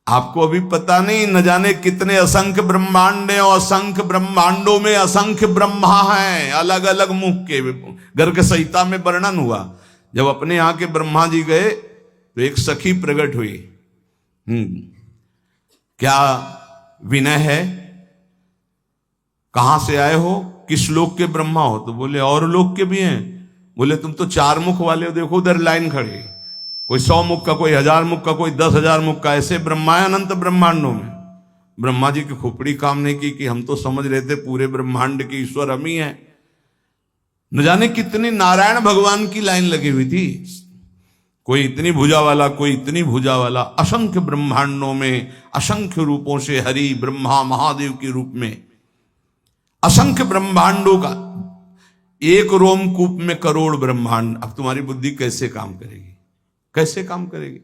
आपको अभी पता नहीं, न जाने कितने असंख्य ब्रह्मांड हैं और असंख्य ब्रह्मांडों में असंख्य ब्रह्मा हैं, अलग अलग मुख के। गर्ग संहिता में वर्णन हुआ, जब अपने यहाँ के ब्रह्मा जी गए तो एक सखी प्रकट हुई। क्या विनय है, कहां से आए हो, किस लोक के ब्रह्मा हो? तो बोले और लोक के भी हैं। बोले तुम तो 4 मुख वाले हो, देखो उधर लाइन खड़ी, कोई 100 मुख का, कोई 1000 मुख का, कोई 10,000 मुख का, ऐसे ब्रह्मा है अनंत ब्रह्मांडों में। ब्रह्मा जी की खोपड़ी काम नहीं की कि हम तो समझ रहे थे पूरे ब्रह्मांड के ईश्वर हम ही हैं। न जाने कितनी नारायण भगवान की लाइन लगी हुई थी, कोई इतनी भुजा वाला, कोई इतनी भुजा वाला। असंख्य ब्रह्मांडों में असंख्य रूपों से हरि ब्रह्मा महादेव के रूप में असंख्य ब्रह्मांडों का एक रोमकूप में करोड़ ब्रह्मांड। अब तुम्हारी बुद्धि कैसे काम करेगी, कैसे काम करेगी?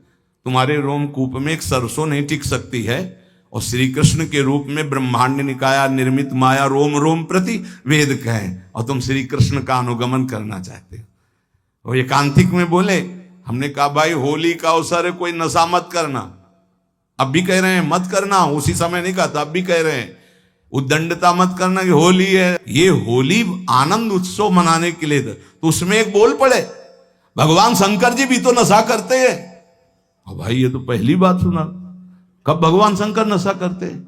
तुम्हारे रोमकूप में एक सरसों नहीं टिक सकती है, और श्री कृष्ण के रूप में ब्रह्मांड निकाया निर्मित माया रोम रोम प्रति वेद कहें, और तुम श्री कृष्ण का अनुगमन करना चाहते हो। वो एकांतिक में बोले, हमने कहा भाई होली का अवसर है, कोई नशा मत करना। अब भी कह रहे हैं मत करना, उसी समय नहीं कहा था, अब भी कह रहे हैं उद्दंडता मत करना कि होली है। ये होली आनंद उत्सव मनाने के लिए था, तो उसमें एक बोल पड़े भगवान शंकर जी भी तो नशा करते हैं। अब भाई ये तो पहली बात सुना, कब भगवान शंकर नशा करते हैं?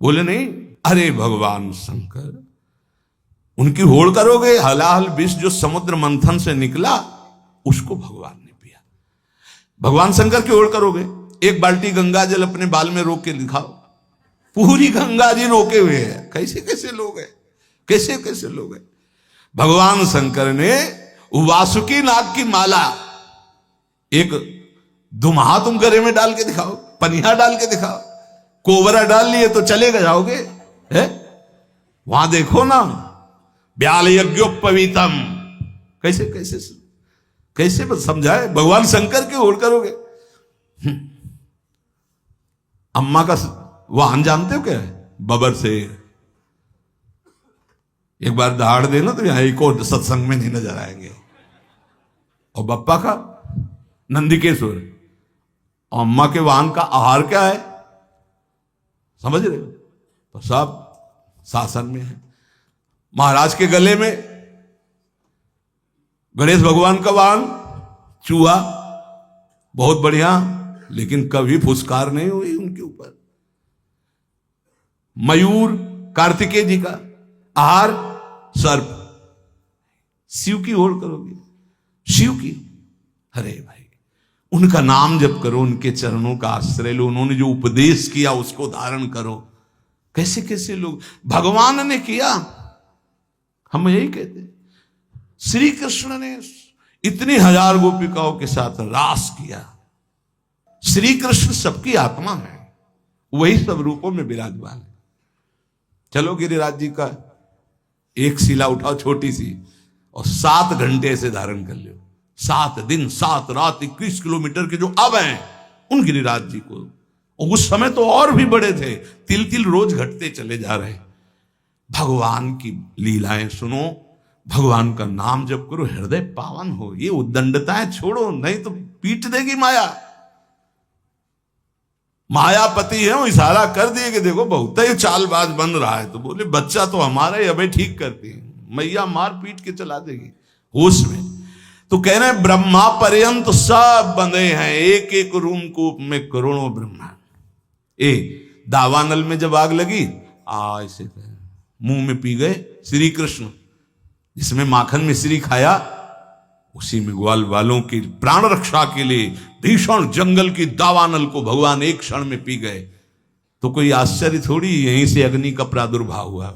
बोले नहीं, अरे भगवान शंकर, उनकी होड़ करोगे, हलाहल विष जो समुद्र मंथन से निकला उसको भगवान ने पिया। भगवान शंकर की होड़ करोगे, एक बाल्टी गंगा जल अपने बाल में रोक के दिखाओ, पूरी गंगा जी रोके हुए है। कैसे कैसे लोग हैं, कैसे कैसे लोग हैं। भगवान शंकर ने वासुकी नाग की माला, एक दुम्हा तुम गले में डाल के दिखाओ, पनिया डाल के दिखाओ, कोबरा डाल लिए तो चले जाओगे है? वहां देखो ना, ब्याल यज्ञोपवीतम, कैसे कैसे कैसे समझाए। भगवान शंकर की ओर करोगे। अम्मा का वाहन जानते हो क्या है? बबर से। एक बार दहाड़ देना तो यहां एक और सत्संग में नहीं नजर आएंगे। और बप्पा का नंदिकेश्वर। और अम्मा के वाहन का आहार क्या है, समझ रहे हो? तो सब शासन में है। महाराज के गले में गणेश भगवान का वाहन चूहा, बहुत बढ़िया, लेकिन कभी फुसकार नहीं हुई उनके ऊपर। मयूर कार्तिकेय जी का आहार सर्प। शिव की ओर करोगे, शिव की, अरे भाई उनका नाम जप करो, उनके चरणों का आश्रय लो, उन्होंने जो उपदेश किया उसको धारण करो। कैसे कैसे लोग, भगवान ने किया, हम यही कहते हैं। श्री कृष्ण ने इतनी 1000 गोपिकाओं के साथ रास किया। श्री कृष्ण सबकी आत्मा है, वही सब रूपों में विराजमान है। चलो गिरिराज जी का एक शिला उठाओ छोटी सी, और 7 घंटे से धारण कर लो। 7 दिन 7 रात 21 किलोमीटर के जो अब हैं उन गिरिराज जी को। और उस समय तो और भी बड़े थे, तिल तिल रोज घटते चले जा रहे। भगवान की लीलाएं सुनो, भगवान का नाम जप करो, हृदय पावन हो। ये उद्दंडताएं छोड़ो, नहीं तो पीट देगी माया। मायापति है, वो इशारा कर दिए कि देखो बहुत ही चालबाज बन रहा है, तो बोले बच्चा तो हमारा ही अबे ठीक करती है, मैया मार पीट के चला देगी होश में। तो कह रहे हैं ब्रह्मा पर्यंत सब बंधे हैं, एक एक रूम कूप में करोड़ों ब्रह्मा। दावानल में जब आग लगी, ऐसे मुंह में पी गए श्री कृष्ण, जिसमें माखन मिश्री खाया, उसी में ग्वाल वालों की प्राण रक्षा के लिए भीषण जंगल की दावानल को भगवान एक क्षण में पी गए। तो कोई आश्चर्य थोड़ी, यहीं से अग्नि का प्रादुर्भाव हुआ।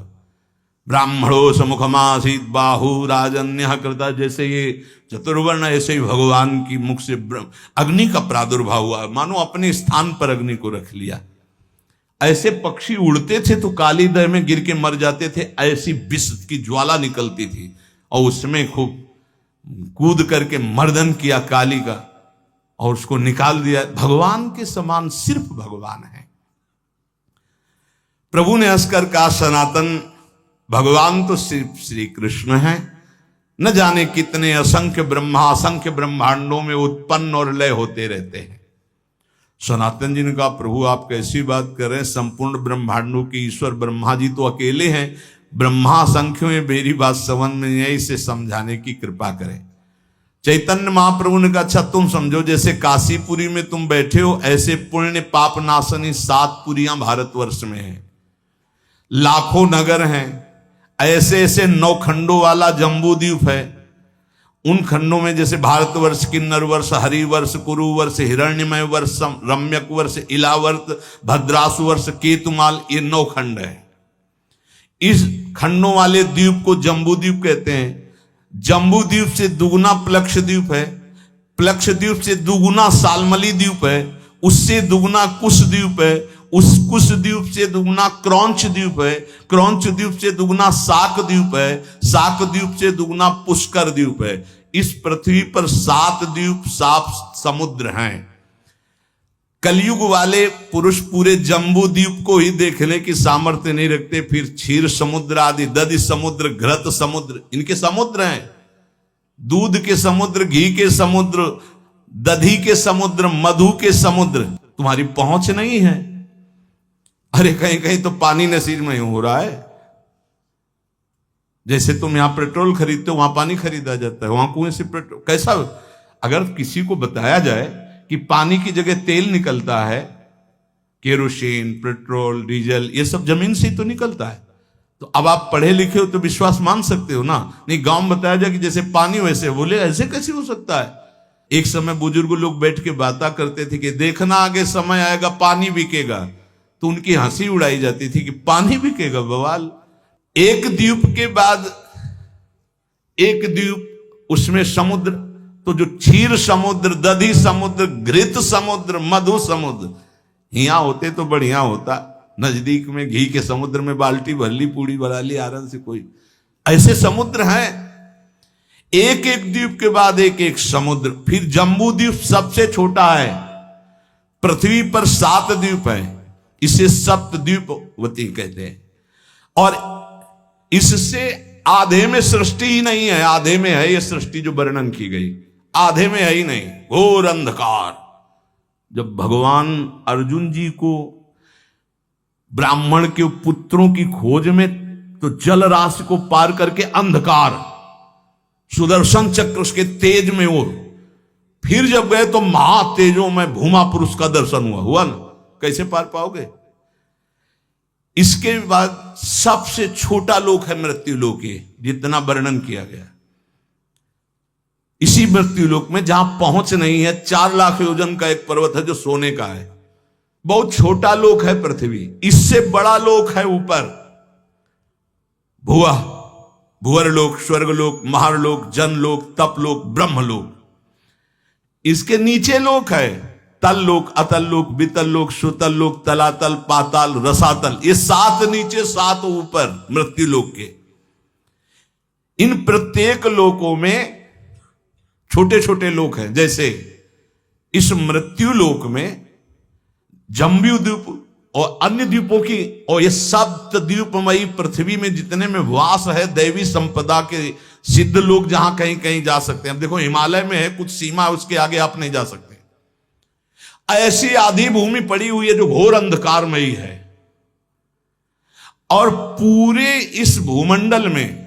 ब्राह्मणो समुखमासीत बाहु राजन्य कृता, जैसे ये चतुर्वर्ण, ऐसे ही भगवान की मुख से अग्नि का प्रादुर्भाव हुआ, मानो अपने स्थान पर अग्नि को रख लिया। ऐसे पक्षी उड़ते थे तो काली दह में गिर के मर जाते थे, ऐसी विष की ज्वाला निकलती थी, और उसमें खूब कूद करके मर्दन किया काली का, और उसको निकाल दिया। भगवान के समान सिर्फ भगवान है। प्रभु ने हंसकर कहा, सनातन भगवान तो सिर्फ श्री कृष्ण है। न जाने कितने असंख्य ब्रह्मा असंख्य ब्रह्मांडों में उत्पन्न और लय होते रहते हैं। सनातन जी ने कहा प्रभु आप कैसी बात कर रहे हैं, संपूर्ण ब्रह्मांडों के ईश्वर ब्रह्मा जी तो अकेले हैं, ब्रह्मा असंख्य में, मेरी बात समझ में नहीं है, इसे समझाने की कृपा करें। चैतन्य महाप्रभु ने कहा अच्छा तुम समझो, जैसे काशीपुरी में तुम बैठे हो ऐसे पुण्य पाप नाशनी 7 पुरियां भारतवर्ष में हैं, लाखों नगर हैं, ऐसे ऐसे 9 खंडों वाला जम्बू द्वीप है। उन खंडों में जैसे भारतवर्ष, किन्नर वर्ष, हरिवर्ष, कुरु वर्ष, हिरण्यमय वर्ष, रम्यक वर्ष, इलावर्त, भद्रासु वर्ष, केतुमाल, ये 9 खंड है। इस खंडों वाले द्वीप को जम्बू द्वीप कहते हैं। जम्बू द्वीप से दुगुना प्लक्ष द्वीप है, प्लक्ष द्वीप से दुगुना सालमली द्वीप है, उससे दुगुना कुश द्वीप है, उस कुश द्वीप से दुगुना क्रौंच द्वीप है, क्रौंच द्वीप से दुगुना साक द्वीप है, साक द्वीप से दुगुना पुष्कर द्वीप है। इस पृथ्वी पर 7 द्वीप, 7 समुद्र हैं। कलयुग वाले पुरुष पूरे जम्बू द्वीप को ही देखने की सामर्थ्य नहीं रखते, फिर क्षीर समुद्र आदि, दधि समुद्र, घृत समुद्र, इनके समुद्र हैं। दूध के समुद्र, घी के समुद्र, दधी के समुद्र, मधु के समुद्र, तुम्हारी पहुंच नहीं है। अरे कहीं कहीं तो पानी नसीब में हो रहा है। जैसे तुम यहां पेट्रोल खरीदते हो, वहां पानी खरीदा जाता है, वहां कुएं से पेट्रोल। कैसा, अगर किसी को बताया जाए कि पानी की जगह तेल निकलता है, केरोसिन, पेट्रोल, डीजल, ये सब जमीन से ही तो निकलता है, तो अब आप पढ़े लिखे हो तो विश्वास मान सकते हो ना। नहीं, गांव में बताया जाए कि जैसे पानी वैसे, बोले ऐसे कैसे हो सकता है। एक समय बुजुर्ग लोग बैठ के बातें करते थे कि देखना आगे समय आएगा पानी बिकेगा, तो उनकी हंसी उड़ाई जाती थी कि पानी बिकेगा, बवाल। एक द्वीप के बाद एक द्वीप, उसमें समुद्र, तो जो क्षीर समुद्र, दधी समुद्र, घृत समुद्र, मधु समुद्र, यहां होते तो बढ़िया होता। नजदीक में घी के समुद्र में बाल्टी भर ली, पूड़ी बना ली आराम से। कोई ऐसे समुद्र हैं, एक एक द्वीप के बाद एक एक समुद्र। फिर जम्बू द्वीप सबसे छोटा है, पृथ्वी पर 7 द्वीप है, इसे सप्तद्वीपवती कहते हैं। और इससे आधे में सृष्टि ही नहीं है, आधे में है ये सृष्टि जो वर्णन की गई, आधे में है ही नहीं, घोर अंधकार। जब भगवान अर्जुन जी को ब्राह्मण के पुत्रों की खोज में, तो जल राशि को पार करके अंधकार, सुदर्शन चक्र उसके तेज में और फिर जब गए तो महातेजों में भूमा पुरुष का दर्शन हुआ ना। कैसे पार पाओगे। इसके बाद सबसे छोटा लोक है मृत्यु लोक, जितना वर्णन किया गया। इसी मृत्यु लोक में जहां पहुंच नहीं है, 4 लाख योजन का एक पर्वत है जो सोने का है, बहुत छोटा लोक है पृथ्वी। इससे बड़ा लोक है ऊपर, भुआ, भुवरलोक, स्वर्गलोक, महारलोक, जनलोक, तपलोक, ब्रह्मलोक। इसके नीचे लोक है तल लोक, अतल लोक, वितल लोक, सुतल लोक, तलातल, पाताल, रसातल। ये 7 नीचे 7 ऊपर मृत्यु लोक के। इन प्रत्येक लोकों में छोटे छोटे लोक हैं। जैसे इस मृत्यु लोक में जम्बू द्वीप और अन्य द्वीपों की, और ये सप्त द्वीपमयी पृथ्वी में जितने में वास है दैवी संपदा के सिद्ध लोग, जहां कहीं कहीं जा सकते हैं। अब देखो हिमालय में है कुछ सीमा, उसके आगे आप नहीं जा सकते। ऐसी आधी भूमि पड़ी हुई है जो घोर अंधकारमयी है। और पूरे इस भूमंडल में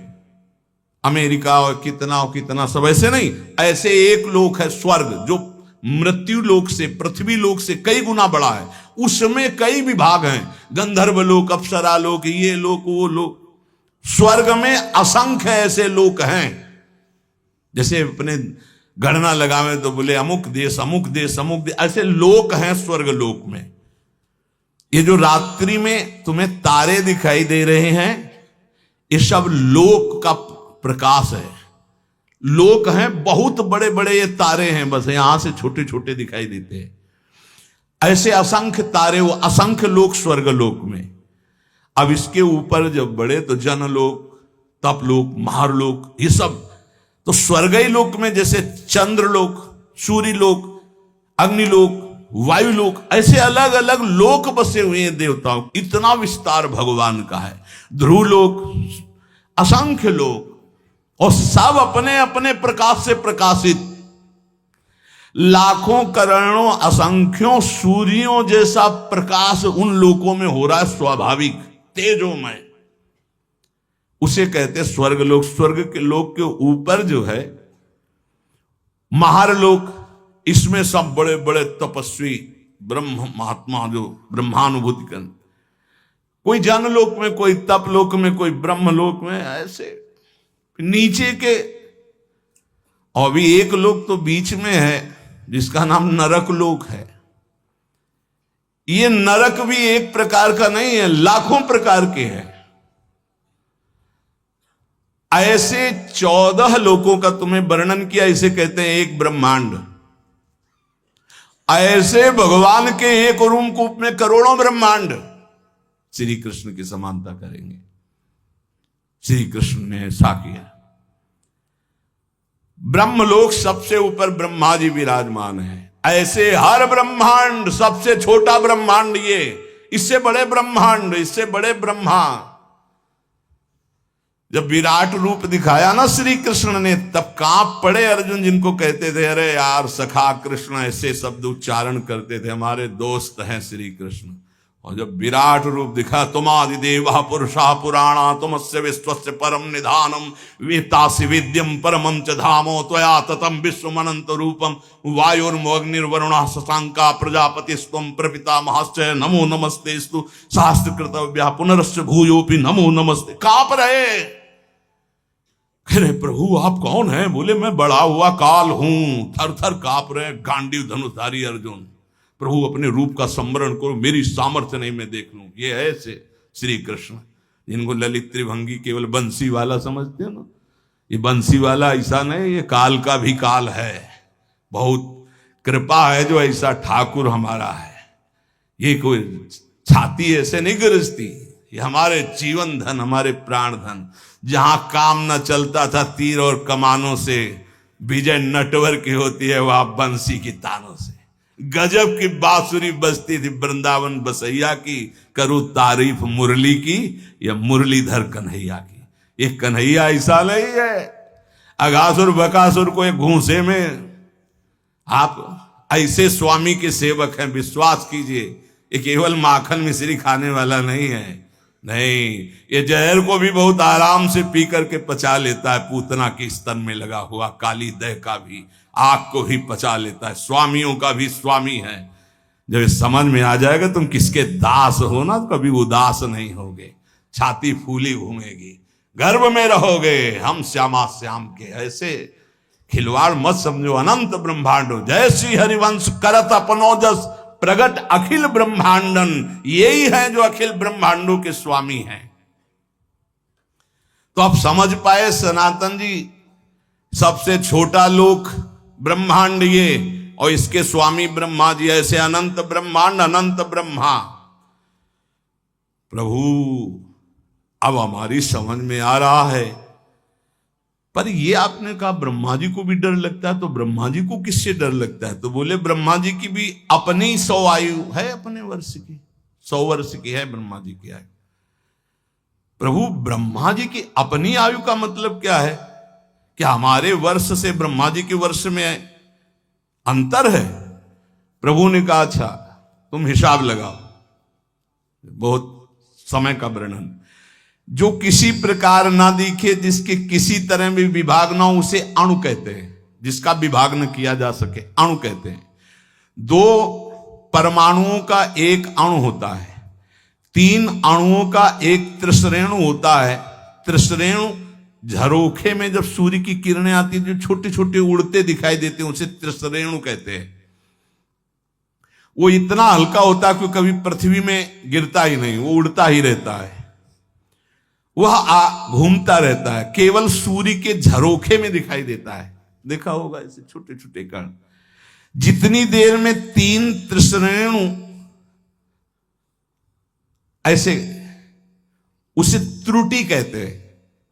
अमेरिका और कितना सब ऐसे नहीं, ऐसे एक लोक है स्वर्ग, जो मृत्यु लोक से, पृथ्वी लोक से कई गुना बड़ा है। उसमें कई विभाग हैं, गंधर्व लोक, अप्सरा लोक, ये लोक, वो लोक। स्वर्ग में असंख्य ऐसे लोक हैं। जैसे अपने गणना लगावे तो बोले अमुक देश, अमुक देश, अमुक देश, ऐसे लोक हैं स्वर्ग लोक में। ये जो रात्रि में तुम्हें तारे दिखाई दे रहे हैं, ये सब लोक का प्रकाश है। लोक हैं, बहुत बड़े बड़े ये तारे हैं, बस यहां से छोटे छोटे दिखाई देते हैं। ऐसे असंख्य तारे, वो असंख्य लोक स्वर्ग लोक में। अब इसके ऊपर जब बढ़े तो जनलोक, तपलोक, महारलोक, ये सब। तो स्वर्गीय लोक में जैसे चंद्रलोक, सूर्यलोक, अग्निलोक, वायुलोक, ऐसे अलग अलग लोक बसे हुए हैं देवताओं। इतना विस्तार भगवान का है। ध्रुवलोक, असंख्य लोक, और सब अपने अपने प्रकाश से प्रकाशित। लाखों करोड़ों असंख्यों सूर्यों जैसा प्रकाश उन लोकों में हो रहा है, स्वाभाविक तेजोमय। उसे कहते स्वर्ग लोक। स्वर्ग के लोक के ऊपर जो है महारलोक, इसमें सब बड़े बड़े तपस्वी ब्रह्म महात्मा जो ब्रह्मानुभूति कर, कोई जनलोक में, कोई तपलोक में, कोई ब्रह्मलोक में, ऐसे नीचे के। और भी एक लोक तो बीच में है जिसका नाम नरक लोक है। ये नरक भी एक प्रकार का नहीं है, लाखों प्रकार के हैं। ऐसे 14 लोकों का तुम्हें वर्णन किया, इसे कहते हैं एक ब्रह्मांड। ऐसे भगवान के एक रूप में करोड़ों ब्रह्मांड श्री कृष्ण की समानता करेंगे। श्री कृष्ण ने ऐसा किया। ब्रह्मलोक सबसे ऊपर ब्रह्मा जी विराजमान है। ऐसे हर ब्रह्मांड, सबसे छोटा ब्रह्मांड ये, इससे बड़े ब्रह्मांड, इससे बड़े ब्रह्मा। जब विराट रूप दिखाया ना श्री कृष्ण ने, तब कांप पड़े अर्जुन, जिनको कहते थे अरे यार सखा कृष्ण, ऐसे शब्द उच्चारण करते थे, हमारे दोस्त हैं श्री कृष्ण। और जब विराट रूप दिखा, तुमादि देवा पुरुषा पुराणा तुमस्य विश्वस्य परम निधानम वेत्तासि वेद्यम परमं च धामो त्वया ततम विश्वमनंत रूपम वायुर्मोऽग्निर्वरुणः शशांका प्रजापतिस्त्वं प्रपितामहश्च नमो नमस्तेस्तु शास्त्रकृतव्या पुनरश्च भूयोपि नमो नमस्ते। कांप रहे। अरे प्रभु आप कौन हैं? बोले मैं बड़ा हुआ काल हूं। थर थर कांप रहे गांडीव धनुषधारी अर्जुन। प्रभु अपने रूप का स्मरण करो, मेरी सामर्थ्य नहीं मैं देख लूं। ये है ऐसे श्री कृष्ण, जिनको ललित त्रिभंगी केवल बंसी वाला समझते हो ना। ये बंसी वाला ऐसा नहीं, ये काल का भी काल है। बहुत कृपा है जो ऐसा ठाकुर हमारा है। ये कोई छाती ऐसे नहीं गरजती, ये हमारे जीवन धन, हमारे प्राण धन। जहां काम न चलता था तीर और कमानों से, विजय नटवर की होती है वहां बंसी की तानों से। गजब की बांसुरी बजती थी वृंदावन बसैया की, करूं तारीफ मुरली की या मुरलीधर कन्हैया की। ये कन्हैया ऐसा नहीं है अगासुर बकासुर को एक घूंसे में। आप ऐसे स्वामी के सेवक हैं, विश्वास कीजिए। ये केवल माखन मिश्री खाने वाला नहीं है, नहीं, ये जहर को भी बहुत आराम से पी करके पचा लेता है। पूतना के स्तन में लगा हुआ काली दह का भी, आग को भी पचा लेता है। स्वामियों का भी स्वामी है। जब समझ में आ जाएगा तुम किसके दास हो ना, तो कभी उदास नहीं होगे, छाती फूली घूमेगी, गर्भ में रहोगे। हम श्यामा श्याम के ऐसे खिलवाड़ मत समझो। अनंत ब्रह्मांडो जय श्री हरिवंश करत अपनोजस प्रगट अखिल ब्रह्मांडन। यही है जो अखिल ब्रह्मांडों के स्वामी हैं। तो आप समझ पाए सनातन जी, सबसे छोटा लोक ब्रह्मांड ये, और इसके स्वामी ब्रह्मा जी। ऐसे अनंत ब्रह्मांड, अनंत ब्रह्मा। प्रभु अब हमारी समझ में आ रहा है। पर ये आपने कहा ब्रह्मा जी को भी डर लगता है, तो ब्रह्मा जी को किससे डर लगता है? तो बोले ब्रह्मा जी की भी अपनी 100 आयु है, अपने वर्ष की 100 वर्ष की है ब्रह्मा जी की आयु। प्रभु ब्रह्मा जी की अपनी आयु का मतलब क्या है? क्या हमारे वर्ष से ब्रह्मा जी के वर्ष में अंतर है? प्रभु ने कहा अच्छा तुम हिसाब लगाओ। बहुत समय का वर्णन। जो किसी प्रकार ना दिखे, जिसके किसी तरह भी विभाग ना हो, उसे अणु कहते हैं। जिसका विभाग न किया जा सके अणु कहते हैं। 2 परमाणुओं का एक अणु होता है, 3 अणुओं का एक त्रिश्रेणु होता है। त्रिश्रेणु झरोखे में जब सूर्य की किरणें आती है, जो छोटे छोटे उड़ते दिखाई देते हैं, उसे त्रिश्रेणु कहते हैं। वो इतना हल्का होता है कि कभी पृथ्वी में गिरता ही नहीं, वो उड़ता ही रहता है, वह घूमता रहता है, केवल सूर्य के झरोखे में दिखाई देता है। देखा होगा ऐसे छोटे छोटे कण। जितनी देर में 3 त्रिश्रेणु ऐसे, उसे त्रुटि कहते हैं।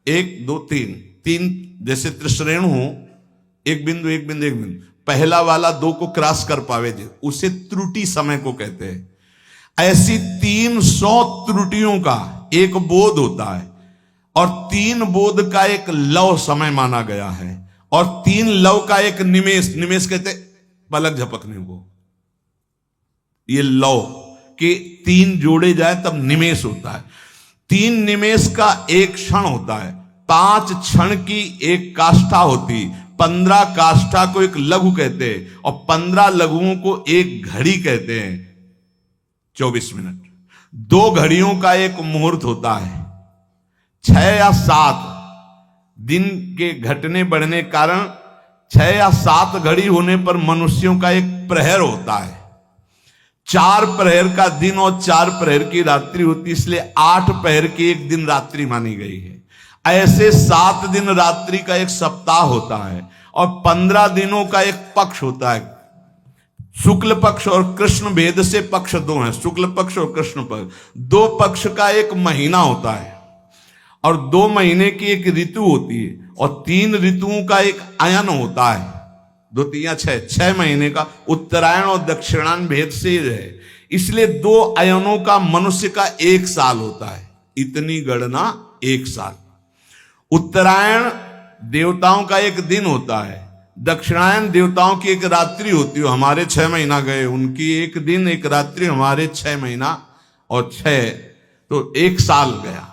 1 2 3 जैसे त्रिश्रेणु हो, एक बिंदु एक बिंदु एक बिंदु, पहला वाला 2 को क्रॉस कर पावे थे, उसे त्रुटि समय को कहते हैं। ऐसी 300 त्रुटियों का एक बोध होता है, और 3 बोध का एक लव समय माना गया है, और 3 लव का एक निमेष, निमेष कहते पलक झपकने को। ये लौ के 3 जोड़े जाए तब निमेष होता है। 3 निमेष का एक क्षण होता है। 5 क्षण की एक काष्ठा होती, 15 काष्ठा को एक लघु कहते हैं और 15 लघुओं को एक घड़ी कहते हैं। 24 मिनट। 2 घड़ियों का एक मुहूर्त होता है। 6 या 7 दिन के घटने बढ़ने कारण 6 या 7 घड़ी होने पर मनुष्यों का एक प्रहर होता है। 4 प्रहर का दिन और 4 प्रहर की रात्रि होती, इसलिए 8 प्रहर की एक दिन रात्रि मानी गई है। ऐसे 7 दिन रात्रि का एक सप्ताह होता है और 15 दिनों का एक पक्ष होता है। शुक्ल पक्ष और कृष्ण भेद से पक्ष 2 हैं, शुक्ल पक्ष और कृष्ण पक्ष। 2 पक्ष का एक महीना होता है और 2 महीने की एक ऋतु होती है और 3 ऋतुओं का एक अयन होता है। 2 3 6 महीने का उत्तरायण और दक्षिणायन भेद से है, इसलिए 2 अयनों का मनुष्य का 1 साल होता है। इतनी गणना 1 साल। उत्तरायण देवताओं का एक दिन होता है, दक्षिणायन देवताओं की एक रात्रि होती है। हमारे 6 महीना गए, उनकी एक दिन एक रात्रि, हमारे 6 महीना और 6 तो 1 साल गया।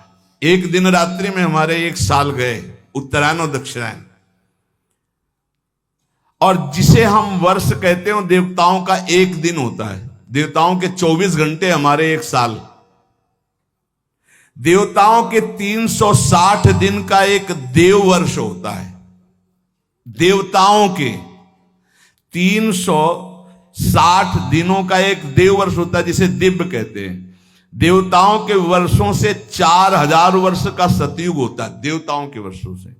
एक दिन रात्रि में हमारे 1 साल गए, उत्तरायण और दक्षिणायन। और जिसे हम वर्ष कहते हैं देवताओं का एक दिन होता है। देवताओं के 24 घंटे, हमारे 1 साल। देवताओं के 360 दिन का एक देव वर्ष होता है। देवताओं के 360 दिनों का एक देव वर्ष होता है, जिसे दिव्य कहते हैं। देवताओं के वर्षों से 4000 वर्ष का सतयुग होता है। देवताओं के वर्षों से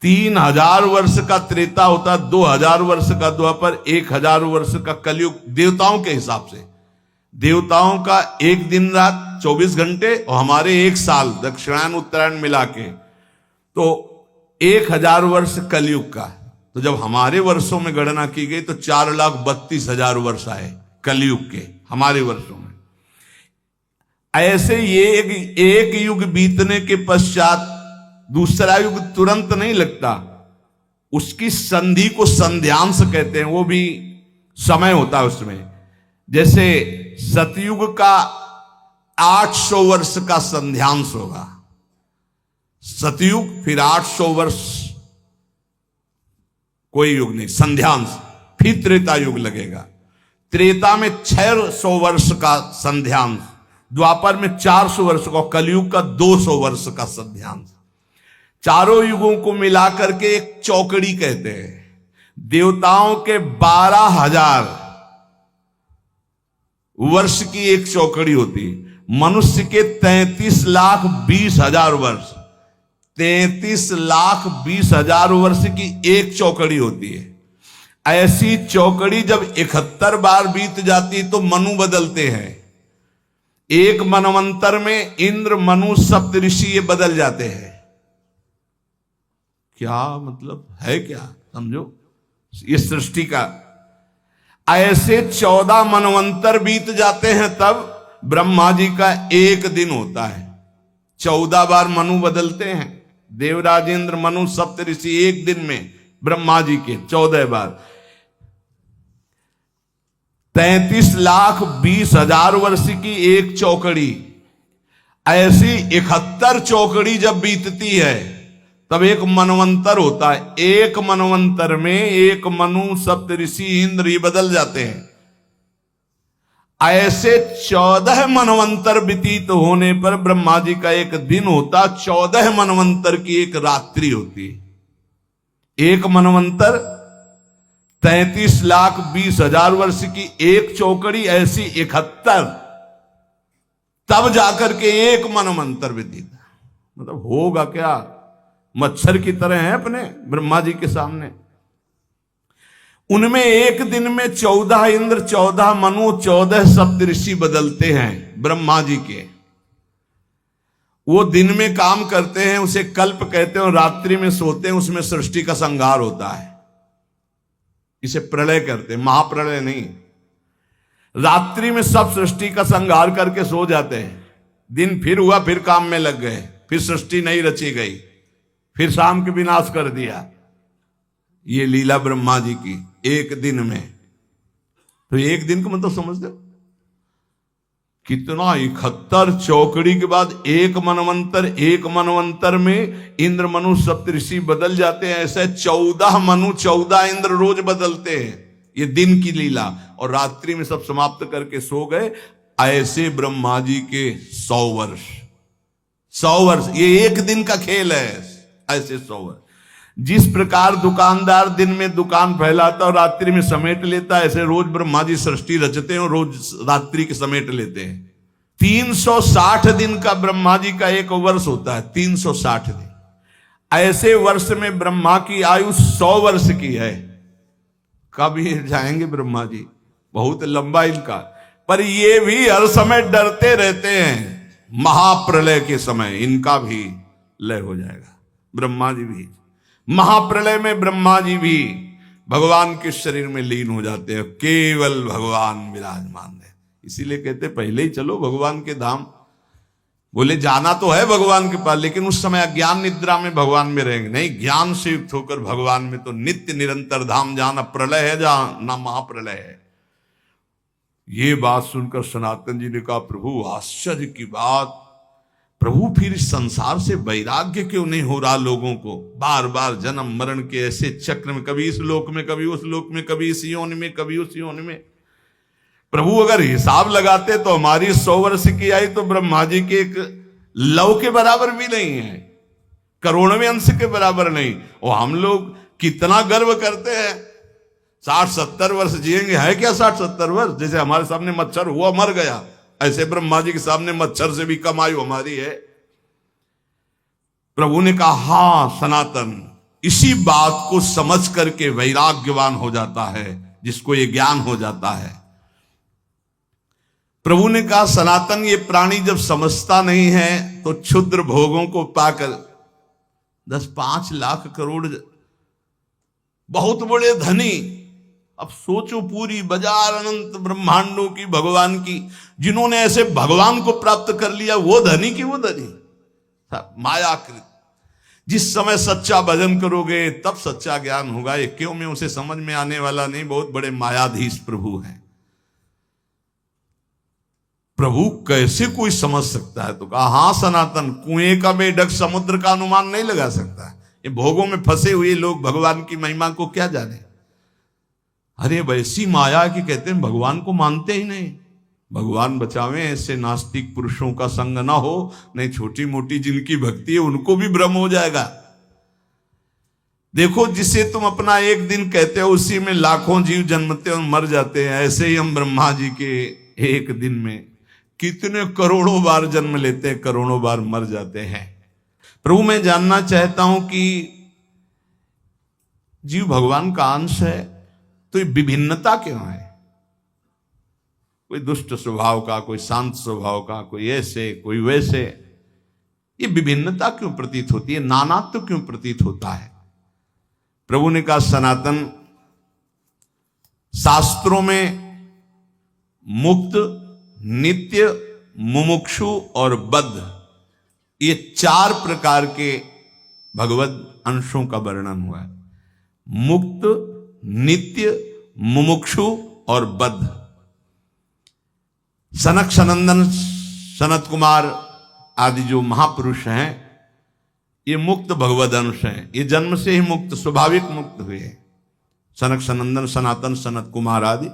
3000 वर्ष का त्रेता होता है, 2000 वर्ष का द्वापर, 1000 वर्ष का कलयुग। देवताओं के हिसाब से देवताओं का एक दिन रात 24 घंटे और हमारे 1 साल, दक्षिणायन उत्तरायण मिला के, तो 1000 वर्ष कलयुग का। तो जब हमारे वर्षों में गणना की गई तो 4,32,000 वर्ष आए कलयुग के हमारे वर्षों में। ऐसे ये एक युग बीतने के पश्चात दूसरा युग तुरंत नहीं लगता, उसकी संधि को संध्यांश कहते हैं। वो भी समय होता है उसमें। जैसे सतयुग का 800 वर्ष का संध्यांश होगा, सतयुग, फिर 800 वर्ष कोई युग नहीं, संध्यांश, फिर त्रेता युग लगेगा। त्रेता में 600 वर्ष का संध्यांश, द्वापर में 400 वर्ष का, कलयुग का 200 वर्ष का संध्यांश। चारों युगों को मिलाकर के एक चौकड़ी कहते हैं। देवताओं के 12,000 वर्ष की एक चौकड़ी होती, मनुष्य के 33,20,000 वर्ष, 33,20,000 वर्ष की एक चौकड़ी होती है। ऐसी चौकड़ी जब 71 बार बीत जाती तो मनु बदलते हैं। एक मनवंतर में इंद्र, मनु, सप्तऋषि ये बदल जाते हैं। क्या मतलब है, क्या समझो ये सृष्टि का। ऐसे 14 मनवंतर बीत जाते हैं तब ब्रह्मा जी का एक दिन होता है। 14 बार मनु बदलते हैं, देवराजेंद्र, मनु, सप्तऋषि एक दिन में ब्रह्मा जी के 14 बार। 33,20,000 वर्ष की एक चौकड़ी। ऐसी 71 चौकड़ी जब बीतती है तब एक मनवंतर होता है। एक मनवंतर में एक मनु, सप्तऋषि, इंद्र ये बदल जाते हैं। ऐसे 14 मनवंतर व्यतीत होने पर ब्रह्मा जी का एक दिन होता, 14 मनवंतर की एक रात्रि होती। एक मनवंतर 33,20,000 वर्ष की एक चौकड़ी, ऐसी 71, तब जाकर के एक मनवंतर व्यतीत। मतलब होगा क्या, मच्छर की तरह है अपने ब्रह्मा जी के सामने। उनमें एक दिन में 14 इंद्र, 14 मनु, 14 सप्तऋषि बदलते हैं ब्रह्मा जी के। वो दिन में काम करते हैं, उसे कल्प कहते हैं, और रात्रि में सोते हैं, उसमें सृष्टि का संहार होता है। इसे प्रलय करते हैं, महाप्रलय नहीं। रात्रि में सब सृष्टि का संहार करके सो जाते हैं, दिन फिर हुआ, फिर काम में लग गए, फिर सृष्टि नहीं रची गई, फिर शाम के विनाश कर दिया। ये लीला ब्रह्मा जी की एक दिन में तो एक दिन का मतलब समझ दो कितना 71 चौकड़ी के बाद एक मनवंतर में इंद्र मनु सप्तऋषि बदल जाते हैं। ऐसे 14 मनु 14 इंद्र रोज बदलते हैं। ये दिन की लीला। और रात्रि में सब समाप्त करके सो गए। ऐसे ब्रह्मा जी के 100 वर्ष ये एक दिन का खेल है। ऐसे 100 वर्ष। जिस प्रकार दुकानदार दिन में दुकान फैलाता और रात्रि में समेट लेता है, ऐसे रोज ब्रह्मा जी सृष्टि रचते हैं और रोज रात्रि के समेट लेते हैं। 360 दिन का ब्रह्मा जी का एक वर्ष होता है। 360 दिन। ऐसे वर्ष में ब्रह्मा की आयु 100 वर्ष की है। कब ये जाएंगे ब्रह्मा जी? बहुत लंबा इनका। पर ये भी हर समय डरते रहते हैं, महाप्रलय के समय इनका भी लय हो जाएगा। ब्रह्मा जी भी महाप्रलय में ब्रह्मा जी भी भगवान के शरीर में लीन हो जाते हैं। केवल भगवान विराजमान है। इसीलिए कहते पहले ही चलो भगवान के धाम। बोले जाना तो है भगवान के पास, लेकिन उस समय अज्ञान निद्रा में भगवान में रहेंगे। नहीं, ज्ञान से युक्त होकर भगवान में तो नित्य निरंतर धाम जाना। प्रलय है जहां, ना महाप्रलय है। ये बात सुनकर सनातन जी ने कहा, प्रभु आश्चर्य की बात। प्रभु फिर इस संसार से वैराग्य क्यों नहीं हो रहा लोगों को? बार बार जन्म मरण के ऐसे चक्र में, कभी इस लोक में, कभी उस लोक में, कभी इस योनि में, कभी उस योनि में। प्रभु अगर हिसाब लगाते तो हमारी 100 वर्ष की आई तो ब्रह्मा जी के एक लव के बराबर भी नहीं है, करोड़वें अंश के बराबर नहीं। और हम लोग कितना गर्व करते हैं 60-70 वर्ष जिएंगे। है क्या 60-70 वर्ष? जैसे हमारे सामने मच्छर हुआ मर गया, ऐसे ब्रह्मा जी के सामने मच्छर से भी कम आयु हमारी है। प्रभु ने कहा, हां सनातन, इसी बात को समझ करके वैराग्यवान हो जाता है, जिसको ये ज्ञान हो जाता है। प्रभु ने कहा, सनातन, ये प्राणी जब समझता नहीं है तो क्षुद्र भोगों को पाकर 10-5 लाख करोड़ बहुत बड़े धनी। अब सोचो, पूरी बाजार अनंत ब्रह्मांडों की भगवान की, जिन्होंने ऐसे भगवान को प्राप्त कर लिया, वो धनी की वो धनी मायाकृत। जिस समय सच्चा भजन करोगे तब सच्चा ज्ञान होगा। ये क्यों में उसे समझ में आने वाला नहीं। बहुत बड़े मायाधीश प्रभु हैं। प्रभु कैसे कोई समझ सकता है? तो कहा, हां सनातन, कुएं का बेढक समुद्र का अनुमान नहीं लगा सकता। ये भोगों में फंसे हुए लोग भगवान की महिमा को क्या जाने। अरे वैसी माया की कहते हैं भगवान को मानते ही नहीं। भगवान बचावे ऐसे नास्तिक पुरुषों का संग ना हो, नहीं छोटी मोटी जिनकी भक्ति है उनको भी भ्रम हो जाएगा। देखो, जिसे तुम अपना एक दिन कहते हो उसी में लाखों जीव जन्मते और मर जाते हैं। ऐसे ही हम ब्रह्मा जी के एक दिन में कितने करोड़ों बार जन्म लेते हैं, करोड़ों बार मर जाते हैं। प्रभु, मैं जानना चाहता हूं कि जीव भगवान का अंश है तो ये विभिन्नता क्यों है? कोई दुष्ट स्वभाव का, कोई शांत स्वभाव का, कोई ऐसे कोई वैसे। ये विभिन्नता क्यों प्रतीत होती है? नानात्व क्यों प्रतीत होता है? प्रभु ने कहा, सनातन, शास्त्रों में मुक्त, नित्य, मुमुक्षु और बद्ध, ये 4 प्रकार के भगवत अंशों का वर्णन हुआ है। मुक्त, नित्य, मुमुक्षु और बद्ध। सनक सनंदन, सनत कुमार आदि जो महापुरुष हैं, ये मुक्त भगवद अंश हैं। ये जन्म से ही मुक्त, स्वाभाविक मुक्त हुए। सनक सनंदन, सनातन, सनत कुमार आदि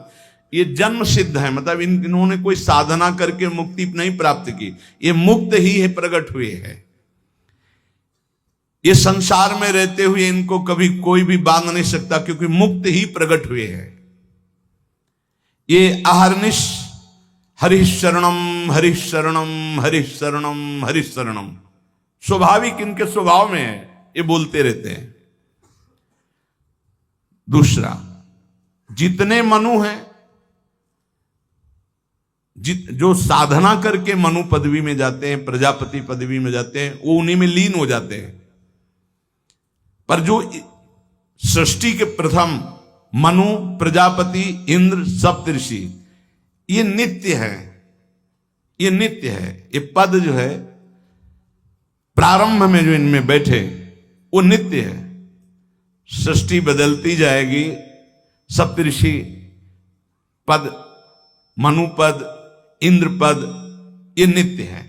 ये जन्म सिद्ध है। मतलब इन्होंने कोई साधना करके मुक्ति नहीं प्राप्त की, ये मुक्त ही है, प्रकट हुए हैं। ये संसार में रहते हुए इनको कभी कोई भी बांध नहीं सकता, क्योंकि मुक्त ही प्रकट हुए हैं। ये अहर्निश हरिशरणम हरिशरणम हरिशरणम हरिशरणम स्वाभाविक इनके स्वभाव में है, ये बोलते रहते हैं। दूसरा, जितने मनु हैं, जो साधना करके मनु पदवी में जाते हैं, प्रजापति पदवी में जाते हैं, वो उन्हीं में लीन हो जाते हैं। पर जो सृष्टि के प्रथम मनु, प्रजापति, इंद्र, सप्तऋषि, ये नित्य है। ये नित्य है। ये पद जो है प्रारंभ में जो इनमें बैठे वो नित्य है। सृष्टि बदलती जाएगी, सप्तऋषि पद, मनुपद, इंद्रपद, ये नित्य है।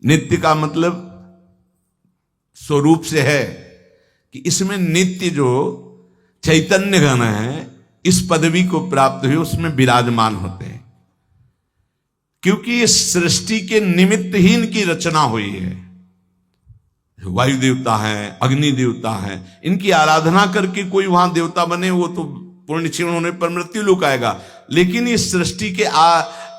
नित्य का मतलब स्वरूप से है कि इसमें नित्य जो चैतन्य घन है, इस पदवी को प्राप्त हुए उसमें विराजमान होते हैं, क्योंकि ये सृष्टि के निमित्त ही इनकी रचना हुई है। वायु देवता है, अग्नि देवता है, इनकी आराधना करके कोई वहां देवता बने, वो तो पुण्य क्षीण होने पर मृत्यु लोक आएगा। लेकिन इस सृष्टि के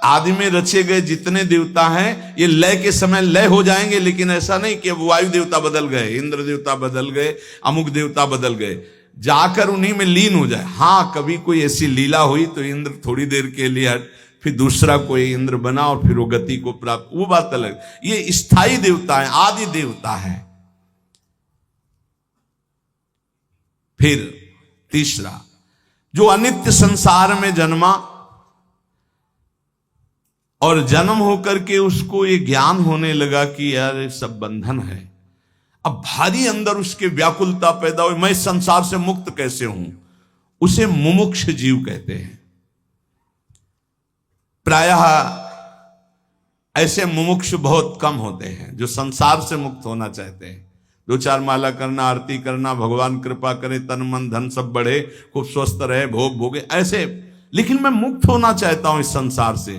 आदि में रचे गए जितने देवता हैं, ये लय के समय लय हो जाएंगे, लेकिन ऐसा नहीं कि अब वायु देवता बदल गए, इंद्र देवता बदल गए, अमुक देवता बदल गए, जाकर उन्हीं में लीन हो जाए। हाँ, कभी कोई ऐसी लीला हुई तो इंद्र थोड़ी देर के लिए फिर दूसरा कोई इंद्र बना और फिर वो गति को प्राप्त, वो बात अलग। ये स्थायी देवता है, आदि देवता है। फिर तीसरा, जो अनित्य संसार में जन्मा और जन्म होकर के उसको ये ज्ञान होने लगा कि यार ये सब बंधन है। अब भारी अंदर उसके व्याकुलता पैदा हुई, मैं संसार से मुक्त कैसे हूं, उसे मुमुक्ष जीव कहते हैं। प्रायः ऐसे मुमुक्ष बहुत कम होते हैं जो संसार से मुक्त होना चाहते हैं। 2-4 माला करना, आरती करना, भगवान कृपा करे, तन मन धन सब बढ़े, खूब स्वस्थ रहे, भोग भोगे, ऐसे। लेकिन मैं मुक्त होना चाहता हूं इस संसार से।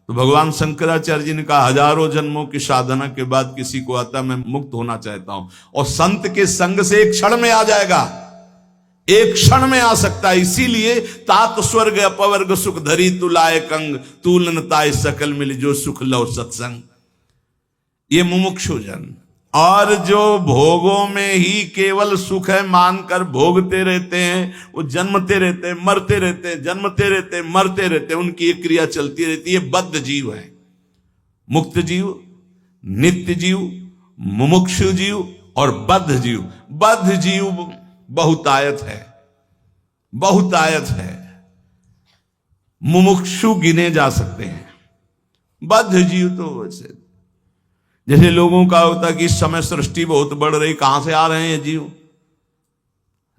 तो भगवान शंकराचार्य जी ने कहा, हजारों जन्मों की साधना के बाद किसी को आता मैं मुक्त होना चाहता हूं, और संत के संग से एक क्षण में आ जाएगा, एक क्षण में आ सकता है। इसीलिए तात स्वर्ग अपवर्ग सुख धरी तुलाए कंग, तूलन ताय सकल मिल जो सुख लो सत्संग। ये मुमुक्षु जन, और जो भोगों में ही केवल सुख है मानकर भोगते रहते हैं, वो जन्मते रहते हैं, मरते रहते हैं, जन्मते रहते हैं, मरते रहते हैं, उनकी एक क्रिया चलती रहती है। बद्ध जीव है। मुक्त जीव, नित्य जीव, मुमुक्षु जीव और बद्ध जीव। बद्ध जीव बहुतायत है, बहुतायत है। मुमुक्षु गिने जा सकते हैं, बद्ध जीव तो वैसे जैसे लोगों का होता है कि इस समय सृष्टि बहुत बढ़ रही, कहां से आ रहे हैं ये जीव?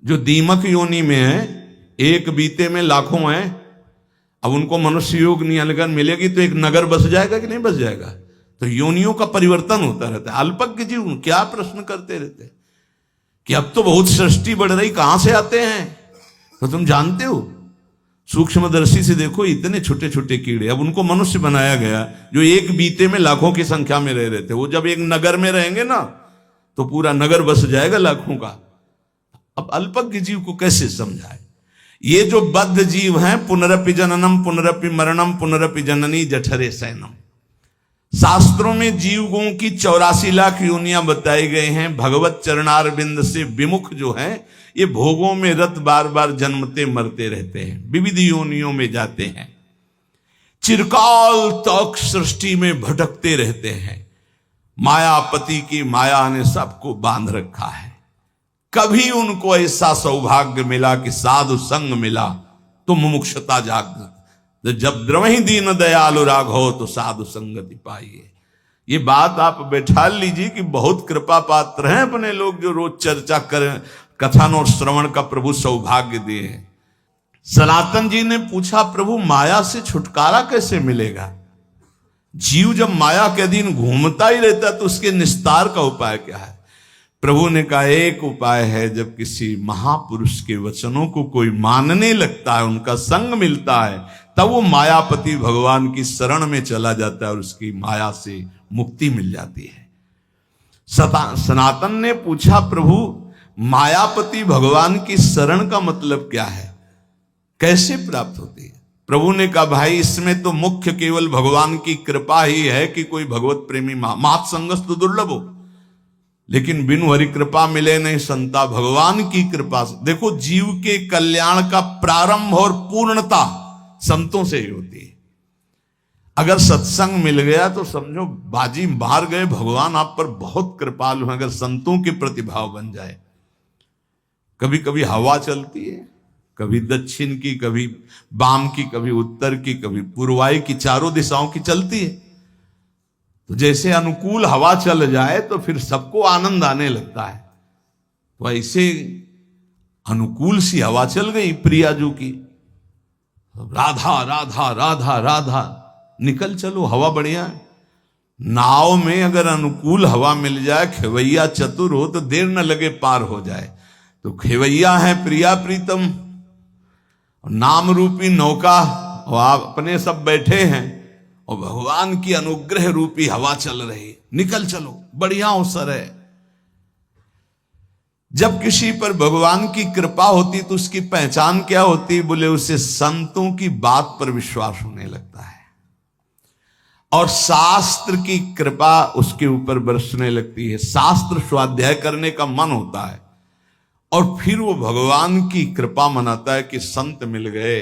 जो दीमक योनि में है, एक बीते में लाखों हैं। अब उनको मनुष्य योग नहीं अगर मिलेगी तो एक नगर बस जाएगा कि नहीं बस जाएगा? तो योनियों का परिवर्तन होता रहता है। अल्पज्ञ जीव क्या प्रश्न करते रहते हैं कि अब तो बहुत सृष्टि बढ़ रही, कहां से आते हैं? तो तुम जानते हो, सूक्ष्मदर्शी से देखो, इतने छोटे छोटे कीड़े, अब उनको मनुष्य बनाया गया जो एक बीते में लाखों की संख्या में रह रहे थे। वो जब एक नगर में रहेंगे ना तो पूरा नगर बस जाएगा लाखों का। अब अल्पज्ञ जीव को कैसे समझाए? ये जो बद्ध जीव हैं, पुनरपि जननम पुनरपि मरणम पुनरपि जननी जठरे सैनम। शास्त्रों में जीवों की 84 लाख योनियां बताई गई हैं। भगवत चरणारविंद से विमुख जो हैं, ये भोगों में रत बार बार जन्मते मरते रहते हैं, विविध योनियों में जाते हैं, चिरकाल तक सृष्टि में भटकते रहते हैं। मायापति की माया ने सबको बांध रखा है। कभी उनको ऐसा सौभाग्य मिला कि साधु संग मिला तो मुमुक्षता जागृत, जब द्रवहि दीन दयालु राघव तो साधु संगति पाइए। ये बात आप बैठा लीजिए कि बहुत कृपा पात्र हैं अपने लोग जो रोज चर्चा करें, कथन और श्रवण का प्रभु सौभाग्य दिए। सनातन जी ने पूछा, प्रभु माया से छुटकारा कैसे मिलेगा? जीव जब माया के अधीन घूमता ही रहता तो उसके निस्तार का उपाय क्या है? प्रभु ने कहा, एक उपाय है, जब किसी महापुरुष के वचनों को कोई मानने लगता है, उनका संग मिलता है, तब वो मायापति भगवान की शरण में चला जाता है और उसकी माया से मुक्ति मिल जाती है। सनातन ने पूछा, प्रभु मायापति भगवान की शरण का मतलब क्या है, कैसे प्राप्त होती है? प्रभु ने कहा, भाई इसमें तो मुख्य केवल भगवान की कृपा ही है कि कोई भगवत प्रेमी मात संगस्त दुर्लभ हो, लेकिन बिनु हरि कृपा मिले नहीं संता। भगवान की कृपा से देखो, जीव के कल्याण का प्रारंभ और पूर्णता संतों से ही होती है। अगर सत्संग मिल गया तो समझो बाजी मार गए, भगवान आप पर बहुत कृपालु हैं। अगर संतों के प्रतिभाव बन जाए, कभी कभी हवा चलती है, कभी दक्षिण की, कभी वाम की, कभी उत्तर की, कभी पूर्वाई की, चारों दिशाओं की चलती है। तो जैसे अनुकूल हवा चल जाए तो फिर सबको आनंद आने लगता है। तो ऐसे अनुकूल सी हवा चल गई प्रियाजू की, राधा राधा राधा राधा, निकल चलो, हवा बढ़िया है। नाव में अगर अनुकूल हवा मिल जाए, खेवैया चतुर हो तो देर न लगे पार हो जाए। तो खेवैया है प्रिया प्रीतम, नाम रूपी नौका, और आप अपने सब बैठे हैं और भगवान की अनुग्रह रूपी हवा चल रही, निकल चलो, बढ़िया अवसर है। जब किसी पर भगवान की कृपा होती तो उसकी पहचान क्या होती? बोले उसे संतों की बात पर विश्वास होने लगता है और शास्त्र की कृपा उसके ऊपर बरसने लगती है। शास्त्र स्वाध्याय करने का मन होता है और फिर वो भगवान की कृपा मनाता है कि संत मिल गए,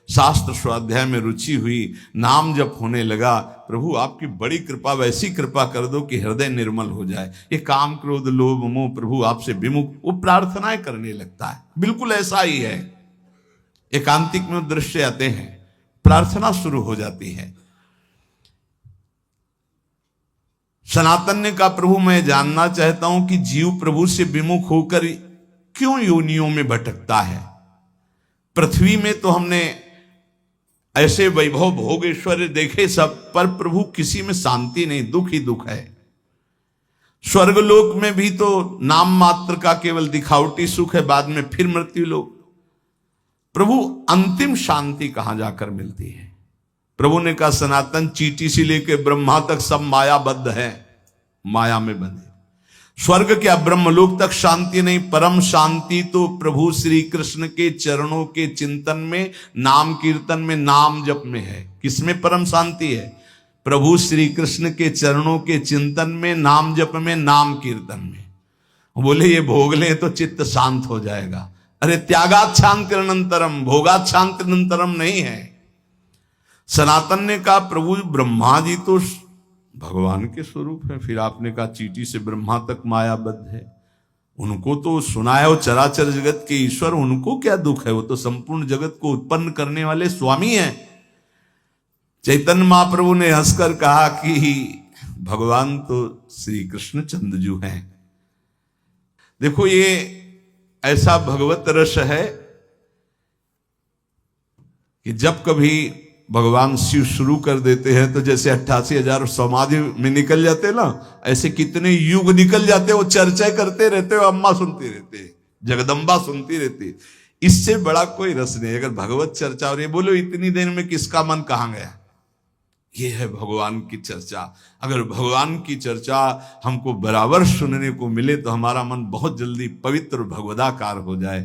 शास्त्र स्वाध्याय में रुचि हुई, नाम जप होने लगा। प्रभु आपकी बड़ी कृपा, वैसी कृपा कर दो कि हृदय निर्मल हो जाए, ये काम क्रोध लोभ मोह प्रभु आपसे विमुख, वो प्रार्थनाएं करने लगता है। बिल्कुल ऐसा ही है, एकांतिक में दृश्य आते हैं, प्रार्थना शुरू हो जाती है। सनातन ने कहा प्रभु मैं जानना चाहता हूं कि जीव प्रभु से विमुख होकर क्यों योनियों में भटकता है। पृथ्वी में तो हमने ऐसे वैभव भोग ऐश्वर्य देखे सब, पर प्रभु किसी में शांति नहीं, दुख ही दुख है। स्वर्गलोक में भी तो नाम मात्र का केवल दिखावटी सुख है, बाद में फिर मृत्यु लोक। प्रभु अंतिम शांति कहां जाकर मिलती है? प्रभु ने कहा सनातन चींटी से लेकर ब्रह्मा तक सब मायाबद्ध है, माया में बंधे। स्वर्ग क्या ब्रह्मलोक तक शांति नहीं, परम शांति तो प्रभु श्री कृष्ण के चरणों के चिंतन में, नाम कीर्तन में, नाम जप में है। किसमें परम शांति है? प्रभु श्री कृष्ण के चरणों के चिंतन में, नाम जप में, नाम कीर्तन में। बोले ये भोग ले तो चित्त शांत हो जाएगा। अरे त्यागात शांतिरनंतरम, भोगात शांतिरनंतरम नहीं है। सनातन ने कहा प्रभु ब्रह्मा जी तो भगवान के स्वरूप है, फिर आपने कहा चींटी से ब्रह्मा तक मायाबद्ध है, उनको तो सुना है वो चराचर जगत के ईश्वर, उनको क्या दुख है? वो तो संपूर्ण जगत को उत्पन्न करने वाले स्वामी हैं। चैतन्य महाप्रभु ने हंसकर कहा कि भगवान तो श्री कृष्ण चंद्रजू हैं। देखो ये ऐसा भगवत रस है कि जब कभी भगवान शिव शुरू कर देते हैं तो जैसे 88,000 समाधि में निकल जाते ना, ऐसे कितने युग निकल जाते, वो चर्चा करते रहते हो, अम्मा सुनती रहती, जगदम्बा सुनती रहती। इससे बड़ा कोई रस नहीं अगर भगवत चर्चा। और ये बोलो इतनी देर में किसका मन कहां गया? ये है भगवान की चर्चा। अगर भगवान की चर्चा हमको बराबर सुनने को मिले तो हमारा मन बहुत जल्दी पवित्र भगवदाकार हो जाए।